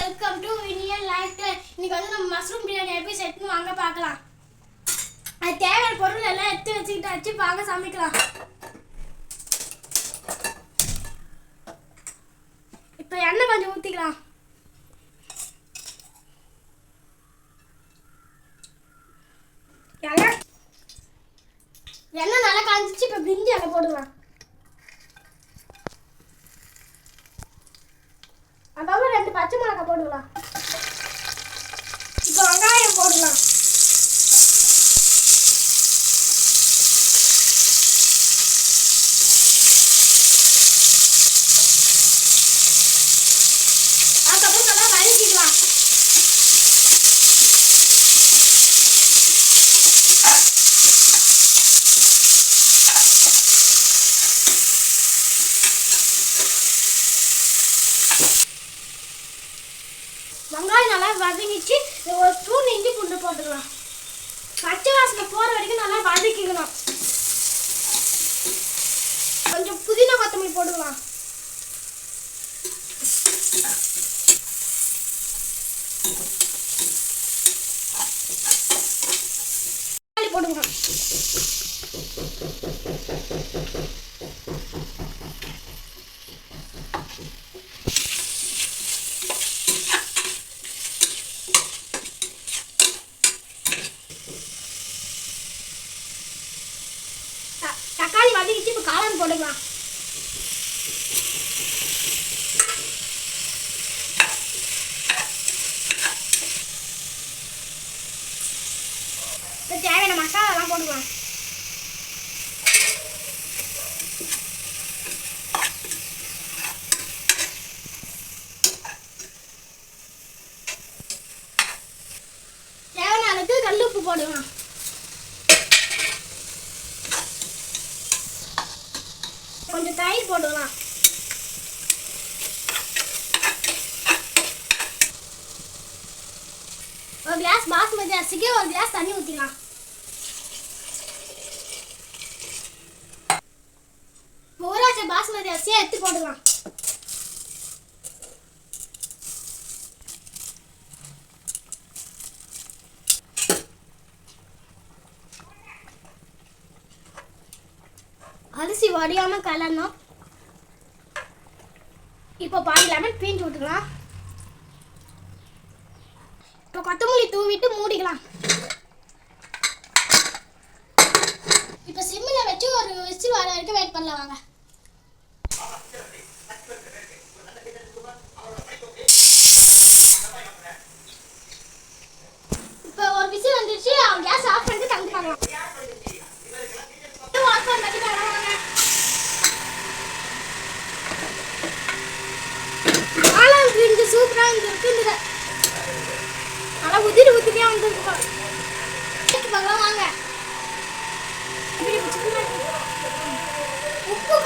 Welcome to Iniyan life. இன்னைக்கு வந்து நம்ம மஷ்ரூம் பிரியாணி எப்படி செட்னு வாங்க பார்க்கலாம். அது தேவையான பொருள் எல்லாம் எடுத்து வச்சுக்கிட்டாச்சு, வாங்க சமைக்கலாம். இப்போ எண்ணெய் கொஞ்சம் ஊற்றிக்கலாம். எண்ணெய் நல்லா காஞ்சிச்சு. இப்போ பிரிஞ்சி எண்ணெய் போட்டுக்கலாம். அதாவது 2 பச்சை மிளகாய் போட்டுக்கலாம். இப்போ வெங்காயம் போடலாம். அதுக்கப்புறம் நல்லா வதக்கிக்கலாம். வெங்காயம் நல்லா வதங்கிச்சு. ஒரு ஸ்பூன் இஞ்சி பூண்டு போட்டுக்கலாம். பச்சை வாசனை போகிற வரைக்கும் நல்லா வதக்கிக்கணும். கொஞ்சம் புதினா கொத்தமல்லி போட்டுக்கலாம். போட்டுக்கலாம். தக்காளி வதக்கிச்சு. இப்போ காளான் போட்டுக்கலாம். இப்போ தேவையான மசாலாலாம் போட்டுக்கலாம். தேவையான அளவுக்கு கல் உப்பு போட்டுக்கலாம். கொஞ்சம் தயிர் போட்டுக்கலாம். ஒரு கிளாஸ் பாஸ்மதி அரிசிக்கு ஒரு கிளாஸ் தண்ணி ஊற்றிக்கலாம். ஊறாச்ச பாஸ்மதி அரிசியை எடுத்து போட்டுக்கலாம். அரிசி வடியாம கலரணும். இப்போ பாதி லெமன் பிழிஞ்சு விட்டுக்கலாம். இப்போ கொத்தமல்லி தூவிட்டு மூடிக்கலாம். இப்போ சிம்மில் வச்சு ஒரு விசில் வர வரைக்கும் வெயிட் பண்ணலாம். வாங்க. இப்போ ஒரு விசில் வந்துருச்சு. கேஸ் ஆஃப் பண்ணிட்டு தண்ணி பார்க்கலாம். சூப்பரா இருக்கு. நல்லா உதிரியா வந்துருக்கு. வாங்க. உப்பு